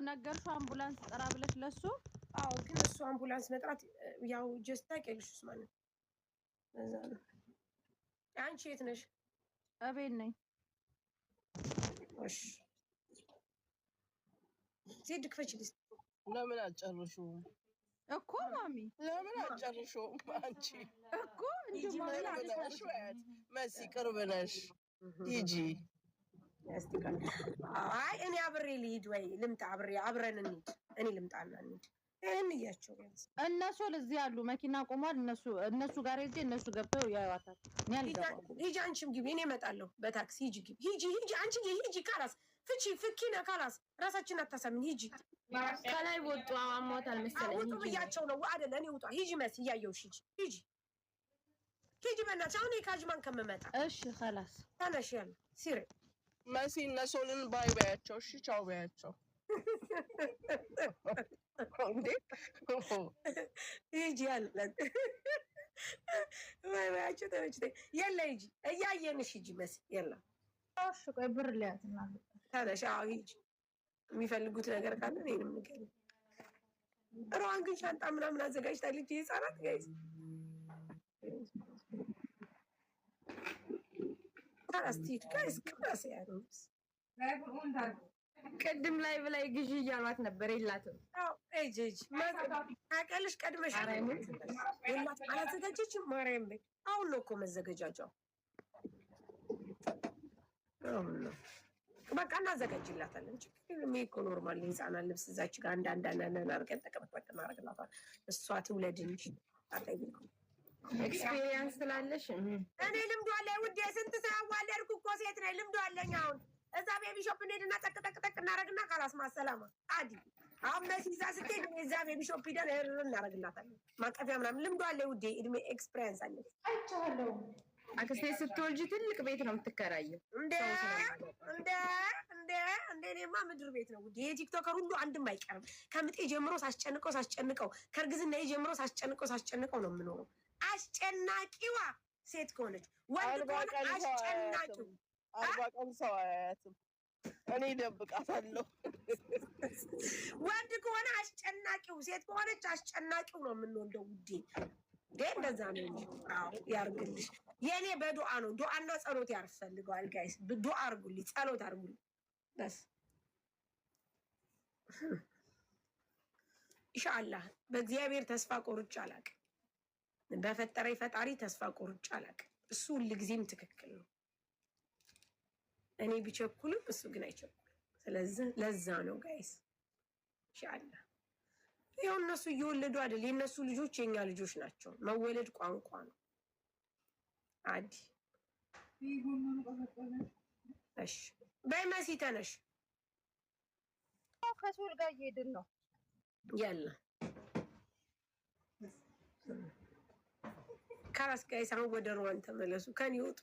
ነገርሽ አምቡላንስ ጠራ ብለሽ ለሱ አዎ ግን እሱ አምቡላንስ መጥራት ያው ጀስት ታውቂያለሽ ማለት እዛ ነው አንቺ የት ነሽ እቤት ነኝ እሺ ዜድ ክፈችልኝ ለምን አጨርሹም እኮ ማሚ ለምን አጨርሹም አንቺ እኮ እንጂ ማሚ አጨርሹት መሲ ቅርብ ነሽ ሂጂ ያስቲካል አይ እኔ አብሬ ልሂድ ወይ ልምጣ አብረን እንሂድ እኔ ልምጣና እንሂድ እያቸው እነሱ ለዚህ ያሉ መኪና ቆሟል እነሱ ጋር ሄጄ እነሱ ገብተው ያዩዋታል ሂጂ አንቺም ግቢ እኔ እመጣለሁ በታክሲ ሂጂ ግቢ ሂጂ አንቺ ሂጂ ካላስ ፍኪነ ካላስ ራሳችን አታሳምን ሂጂ ከላይ ወጡ አሞታል መሰለኝ ወጡ ብያቸው ነው አይደለ እኔ ውጣ ሂጂ መስ እያየሁሽ ሂጂ በእናትሽ አሁን የካጅማን ከመመጣ እሺ خلاص ተነሽ ያለ ሲሪ መሲ እነሱን ባይ ባያቸው እሺ ቻው ባያቸው እንዴ ሂጂ ያለን ባይ ባያቸው የለ ሂጂ እያየንሽ ሂጂ መሲ የለ እሺ ቆይ ብር ሊያዝና ተነሽ አዎ ሂጂ የሚፈልጉት ነገር ካለ እኔንም ንገሪኝ ሮዋን ግን ሻንጣ ምናምን አዘጋጅታለች የህፃናት ጋይዝ ታስቲት ጋይዝ ክላስ ያሩስ ቅድም ላይ ብላይ ግዢ እያሏት ነበር የላትም አዎ እጂ ታውቂያለሽ ቀድመሽ የላት አላዘጋጀችም ማርያም በይ አሁን ነው እኮ መዘገጃጃው በቃ እናዘጋጅላታለን ችግር እኮ ኖርማል የህፃናት ልብስ እዛች ጋር አንዳንድ አድርገን ጠቀምጠቅ እናደርግላታል እሷ ትውለድ እንጂ አጠይቁ ኤክስፒሪየንስ ስላለሽ እኔ ልምዱ አለኝ ውዴ ስንት ሰው አዋለድኩ እኮ ሴት ነኝ ልምዱ አለኝ አሁን እዛ ቤቢ ሾፕ እንሄድና ጠቅጠቅጠቅ እናደርግና ካላስ ማሰላማ አዲ አሁን መሲሳ ስትሄድ እዛ ቤቢ ሾፕ ሂደን እናደርግላታለን ማቀፊያ ምናምን ልምዱ አለኝ ውዴ እድሜ ኤክስፒሪየንስ አለኝ አይቻለሁ አክስቴ ስትወልጂ ትልቅ ቤት ነው የምትከራየው እኔማ ምድር ቤት ነው ውዴ የቲክቶከር ሁሉ አንድም አይቀርም ከምጤ ጀምሮ ሳስጨንቀው ከእርግዝና ጀምሮ ሳስጨንቀው ነው የምኖረው አስጨናቂዋ ሴት ከሆነች ወንድ ከሆነ አስጨናቂው 40 ቀን ሰው አያያትም እኔ ደብቃታለሁ ወንድ ከሆነ አስጨናቂው ሴት ከሆነች አስጨናቂው ነው የምንወልደው ውዴ እንደዛ ነው እንጂ አዎ ያርግልሽ የኔ በዱዓ ነው ዱዓና ጸሎት ያስፈልገዋል ጋይስ ዱዓ አርጉልኝ ጸሎት አርጉልኝ በስ ኢንሻአላህ በእግዚአብሔር ተስፋ ቆርጬ አላውቅም በፈጠረኝ ፈጣሪ ተስፋ ቆርጬ አላውቅም እሱ ሁልጊዜም ትክክል ነው እኔ ብቸኩልም እሱ ግን አይቸኩልም ስለዚህ ለዛ ነው ጋይስ ኢንሻአላህ ያው እነሱ እየወለዱ አይደል የነሱ ልጆች የኛ ልጆች ናቸው መወለድ ቋንቋ ነው አዲ እሺ በመሲ ተነሽ ከሱል ጋር እየሄድን ነው ያለ ካራስ ጋይስ አሁን ወደ ሩዋን ተመለሱ ከኔ ወጡ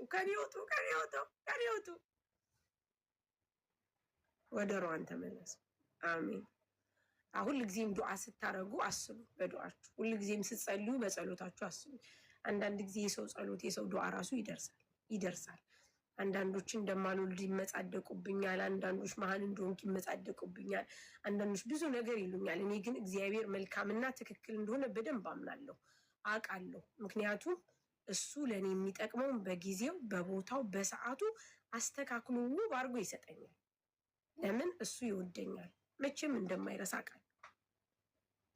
ወደ ሩዋን ተመለሱ አሜን አሁን ለጊዜም ዱዓ ስታረጉ አስቡ በዱዓችሁ ሁሉ ጊዜም ስትጸልዩ በጸሎታችሁ አስቡ አንዳንድ ጊዜ የሰው ጸሎት የሰው ዱዓ ራሱ ይደርሳል አንዳንዶች እንደማልወልድ ይመጻደቁብኛል አንዳንዶች መሀን እንደሆንኩ ይመጻደቁብኛል አንዳንዶች ብዙ ነገር ይሉኛል እኔ ግን እግዚአብሔር መልካምና ትክክል እንደሆነ በደንብ አምናለሁ አውቃለሁ ምክንያቱም እሱ ለኔ የሚጠቅመው በጊዜው በቦታው በሰዓቱ አስተካክሎ ውብ አድርጎ ይሰጠኛል ለምን እሱ ይወደኛል መቼም እንደማይረሳ ቃል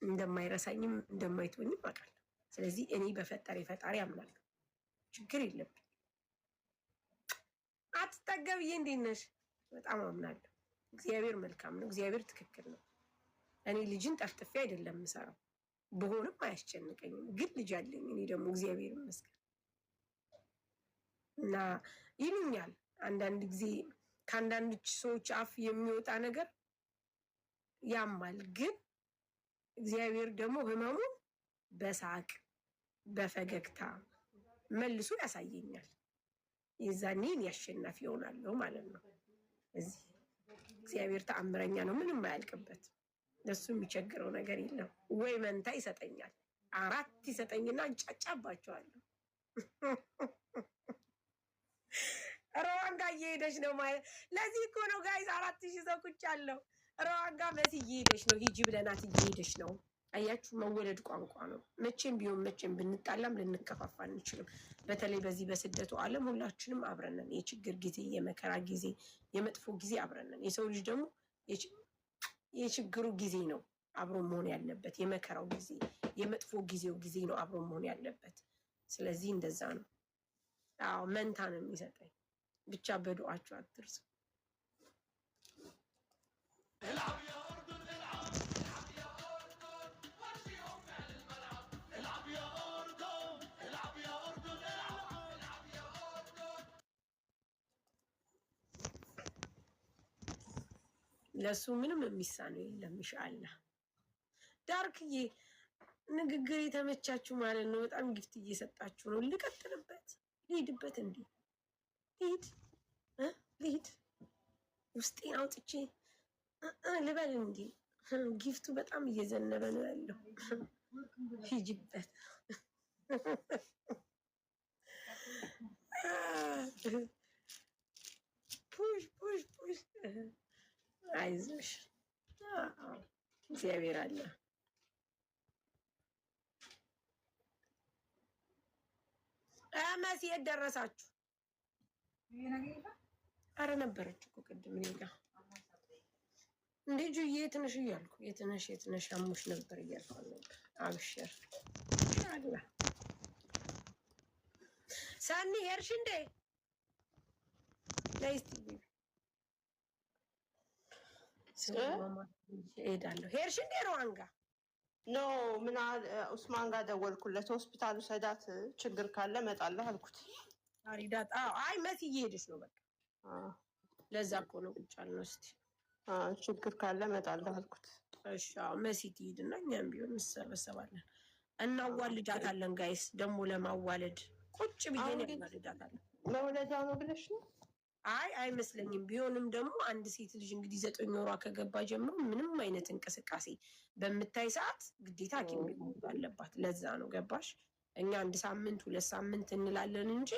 እንደማይረሳኝም እንደማይተወኝም አውቃለሁ ስለዚህ እኔ በፈጣሪ አምናለሁ ችግር የለብኝ አትጠገብዬ እንዴት ነሽ በጣም አምናለሁ እግዚአብሔር መልካም ነው እግዚአብሔር ትክክል ነው እኔ ልጅን ጠፍጥፌ አይደለም የምሰራው በሆነም አያስጨንቀኝም ግን ልጅ አለኝ እኔ ደግሞ እግዚአብሔር ይመስገን እና ይሉኛል አንዳንድ ጊዜ ከአንዳንዶች ሰዎች አፍ የሚወጣ ነገር ያማል ግን እግዚአብሔር ደግሞ ህመሙን በሳቅ በፈገግታ መልሶ ያሳየኛል የዛኔን ያሸናፊ ይሆናለሁ ማለት ነው እዚህ እግዚአብሔር ተአምረኛ ነው ምንም አያልቅበት ለሱ የሚቸግረው ነገር የለም ወይ መንታ ይሰጠኛል 4 ይሰጠኝና እንጫጫባቸዋለሁ ሩዋንዳ እየሄደች ነው ማለት ለዚህ እኮ ነው ጋይዝ 4000 ሰው ቁጭ አለው ሩዋንዳ መሲ እየሄደች ነው። ሂጂ ብለናት እየሄደች ነው። አያችሁ፣ መወለድ ቋንቋ ነው። መቼም ቢሆን መቼም ብንጣላም ልንከፋፋ አንችልም። በተለይ በዚህ በስደቱ ዓለም ሁላችንም አብረነን፣ የችግር ጊዜ፣ የመከራ ጊዜ፣ የመጥፎ ጊዜ አብረነን። የሰው ልጅ ደግሞ የችግሩ ጊዜ ነው አብሮ መሆን ያለበት፣ የመከራው ጊዜ፣ የመጥፎ ጊዜው ጊዜ ነው አብሮ መሆን ያለበት። ስለዚህ እንደዛ ነው። አዎ መንታ ነው የሚሰጠኝ። ብቻ በዱዓችሁ አትርሱ። ለሱ ምንም የሚሳነው የለም። ኢንሻአላህ ዳርክዬ ንግግር የተመቻችሁ ማለት ነው። በጣም ጊፍት እየሰጣችሁ ነው። ልቀጥልበት፣ ልሂድበት፣ እንዴ ልሂድ ውስጤን አውጥቼ ልበል እንዴ? ጊፍቱ በጣም እየዘነበ ነው ያለው። ሂጂበት። ፑሽ ፑሽ ፑሽ። አይዞሽ፣ እግዚአብሔር አለ። መሲ የት ደረሳችሁ? አረ ነበረች እኮ ቅድም እኔ ጋር እንዴ ጁዬ የትነሽ እያልኩ የትነሽ አሞሽ ነበር እያልኩ ነበር። አብሽር አላ ሳኒ ሄድሽ እንዴ? ለይስቲ እሄዳለሁ። ሄድሽ እንዴ ሩዋንዳ? ኖ ምን ኡስማን ጋር ደወልኩለት። ሆስፒታሉ ሰዳት ችግር ካለ እመጣለሁ አልኩት። አሪዳት አይ መሲ እየሄደች ነው። በቃ ለዛ እኮ ነው ቁጭ አልነው። እስኪ ችግር ካለ እመጣለሁ አልኩት። እሺ መሲ ትሂድና እኛም ቢሆን እንሰበሰባለን፣ እናዋልዳታለን። ጋይስ ደግሞ ለማዋለድ ቁጭ ብዬ ነው እናዋልዳታለን። መውለጃ ነው ብለሽ ነው? አይ አይመስለኝም። ቢሆንም ደግሞ አንድ ሴት ልጅ እንግዲህ 9 ወሯ ከገባ ጀምሮ ምንም አይነት እንቅስቃሴ በምታይ ሰዓት ግዴታ ሐኪም ቤት አለባት። ለዛ ነው ገባሽ? እኛ 1 ሳምንት 2 ሳምንት እንላለን እንጂ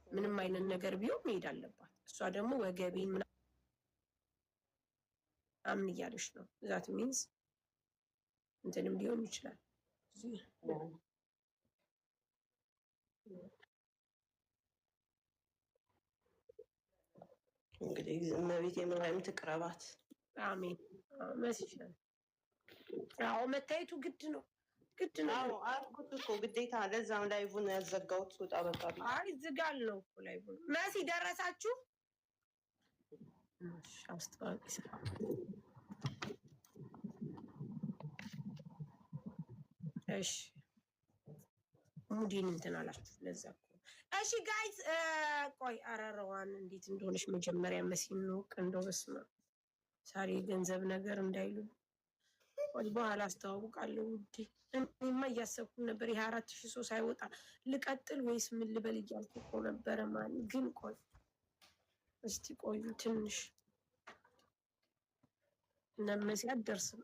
ምንም አይነት ነገር ቢሆን መሄድ አለባት። እሷ ደግሞ ወገቤን ምናምን እያለች ነው። ዛት ሚንስ እንትንም ሊሆን ይችላል። እንግዲህ እመቤቴ የምራይም ትቅረባት። አሜን። መስይሻል። አዎ መታየቱ ግድ ነው፣ ግድ ነው። አዎ አልኩት እኮ ግዴታ። ለዛም ላይቡን ያዘጋሁት ወጣ በቃ። አይ ዝጋል ነው እኮ ላይቡን። መሲ ደረሳችሁ? አስተዋቂ ስራ። እሺ ሙዲን እንትን አላችሁ። ለዛ እኮ እሺ ጋይስ ቆይ አረረዋን እንዴት እንደሆነች መጀመሪያ መሲን ነው እንደው በስመ አብ ሳሪ ገንዘብ ነገር እንዳይሉ ቆይ በኋላ አስተዋውቃለሁ ውዴ። እኔማ እያሰብኩ ነበር የ24,000 ሰው ሳይወጣ ልቀጥል ወይስ ምን ልበል እያልኩ እኮ ነበረ። ማለት ግን ቆይ እስቲ ቆዩ ትንሽ እነመሲ አትደርስም።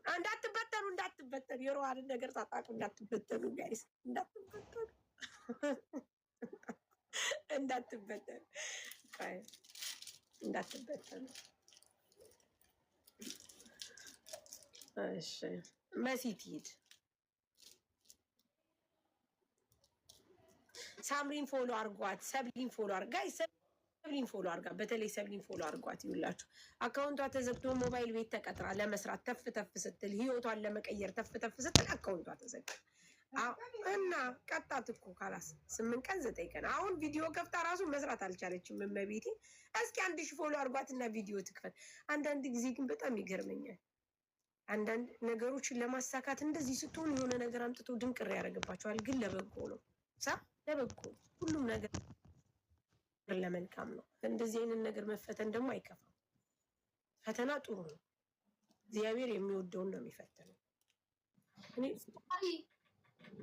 እንዳትበተኑ የሮዋንን ነገር ታጣቁ። እንዳትበተኑ ጋይስ እንዳትበተኑ እንዳትበተኑ። እሺ መሲ ትሂድ። ሳምሪን ፎሎ አርጓት፣ ሰብሊን ፎሎ ጋይስ፣ ሰብሊን ፎሎ አርጋ። በተለይ ሰብሊን ፎሎ አርጓት። ይውላችሁ አካውንቷ ተዘግቶ ሞባይል ቤት ተቀጥራ ለመስራት ተፍ ስትል ህይወቷን ለመቀየር ተፍ ስትል አካውንቷ ተዘግቶ እና ቀጣት እኮ ካላስ 8 ቀን 9 ቀን። አሁን ቪዲዮ ከፍታ ራሱ መስራት አልቻለችም። እመቤቴ እስኪ 1000 ፎሎ አርጓትና ቪዲዮ ትክፈት። አንዳንድ ጊዜ ግን በጣም ይገርመኛል። አንዳንድ ነገሮችን ለማሳካት እንደዚህ ስትሆን የሆነ ነገር አምጥቶ ድንቅር ያደርግባቸዋል። ግን ለበጎ ነው ለበጎ ሁሉም ነገር ለመልካም ነው። እንደዚህ አይነት ነገር መፈተን ደግሞ አይከፋም። ፈተና ጥሩ ነው። እግዚአብሔር የሚወደውን ነው የሚፈተነው።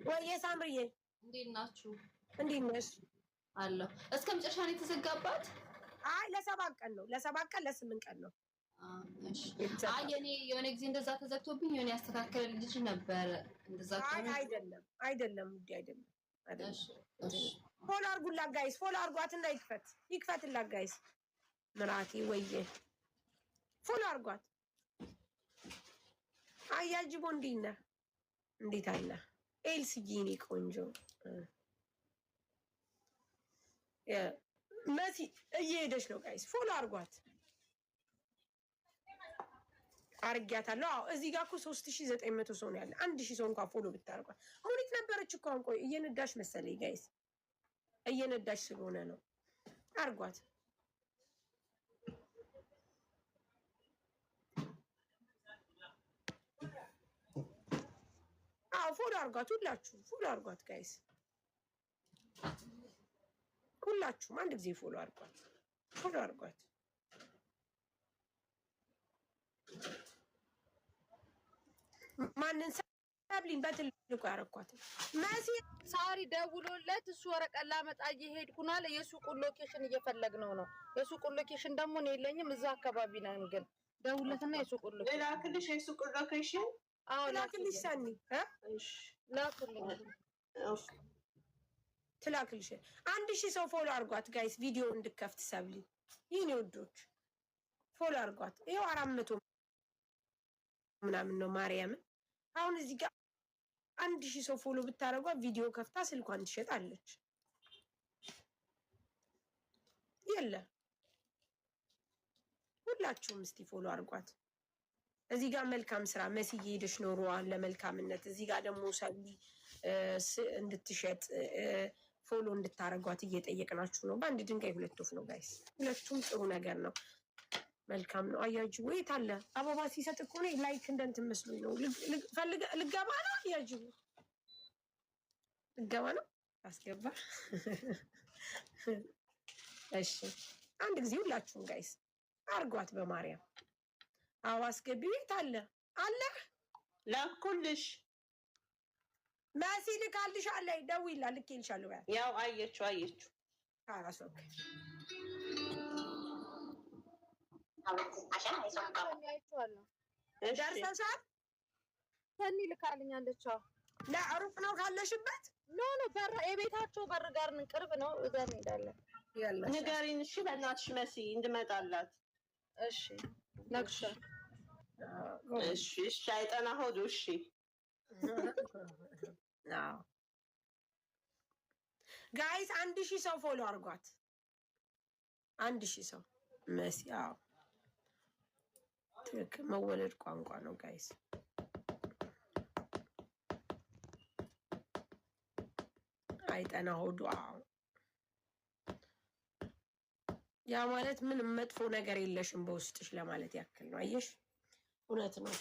ወይ ሳምሪዬ እንዴት ናችሁ? እንዴት ነሽ? አለሁ። እስከ መጨረሻ ነው የተዘጋባት? አይ ለ7 ቀን ነው። ለ7 ቀን ለ8 ቀን ነው። እሺ። አይ የኔ የሆነ ጊዜ እንደዛ ተዘግቶብኝ የሆነ ያስተካከለ ልጅ ነበር። እንደዛ አይደለም ውዴ አይደለም። እሺ ፎሎ አርጉላት ጋይስ፣ ፎሎ አርጓትና ይክፈትላት ጋይስ። ምራቴ ወይዬ ፎሎ አርጓት። አያጅቦ እንዴት አለ ኤልስዬ እኔ ቆንጆ መሲ እየሄደች ነው ጋይስ ፎሎ አርጓት አርጊያታለሁ አዎ እዚህ ጋር እኮ 3900 ሰው ነው ያለ 1000 ሰው እንኳን ፎሎ ብታርጓት አሁን የት ነበረች እኮ አንቆይ እየነዳሽ መሰለኝ ጋይስ እየነዳሽ ስለሆነ ነው አርጓት ፎሎ አርጓት ፎሎ አርጓት ጋይስ ሁላችሁም አንድ ጊዜ ፎሎ አርጓት ማንን ሰብሊን በትልቁ ያረኳት መሲ ሳሪ ደውሎለት እሱ ወረቀት ላመጣ እየሄድኩ ነው አለ የሱቁን ሎኬሽን እየፈለግነው ነው የሱቁን ሎኬሽን ደግሞ ነው የለኝም እዛ አካባቢ ነን ግን ደውለትና የሱቁን ሎኬሽን ላክልሽ የሱቁን ሎኬሽን አዎ ላክልሽ ሰኒ እሺ ላክልኝ ትላክልሽ 1000 ሰው ፎሎ አርጓት ጋይስ ቪዲዮ እንድከፍት ሰብሊ ይሄን ወዶች ፎሎ አርጓት ይሄው 400 ምናምን ነው ማርያም አሁን እዚህ ጋር 1000 ሰው ፎሎ ብታረጓት ቪዲዮ ከፍታ ስልኳን ትሸጣለች ይለ ሁላችሁም እስቲ ፎሎ አርጓት እዚህ ጋር መልካም ስራ መስዬ ሄደሽ ኖሯን ለመልካምነት እዚህ ጋር ደግሞ ሰብሊ እንድትሸጥ ፎሎ እንድታረጓት እየጠየቅናችሁ ነው በአንድ ድንጋይ ሁለት ወፍ ነው ጋይስ ሁለቱም ጥሩ ነገር ነው መልካም ነው አያጅቡ ወይ ታለ አበባ ሲሰጥ እኮ ነው ላይክ እንደንትን መስሎኝ ነው ልገባ ነው አያጅቡ ልገባ ነው አስገባ እሺ አንድ ጊዜ ሁላችሁም ጋይስ አርጓት በማርያም አዎ አስገቢ ወይ ታለ አለ ላኩልሽ መሲ ልካልሽ አለ ደውይላ ልኬልሻለሁ ያው አየችው አራስ ኦኬ ደርሰሻል ሰኒ ልካልኛለች ለሩቅ ነው ካለሽበት ኖ በር የቤታቸው በር ጋር ምን ቅርብ ነው እዛ እንሄዳለን ንገሪኝ እሺ በእናትሽ መሲ እንድመጣላት እሺ ነግሻ እሺ አይጠና ሆዱ እሺ አዎ ጋይስ 1000 ሰው ፎሎ አርጓት 1000 ሰው መሲ አዎ ትክክል መወለድ ቋንቋ ነው ጋይስ አይጠና ሆዱ አዎ ያ ማለት ምንም መጥፎ ነገር የለሽም በውስጥሽ ለማለት ያክል ነው አየሽ እውነት ነው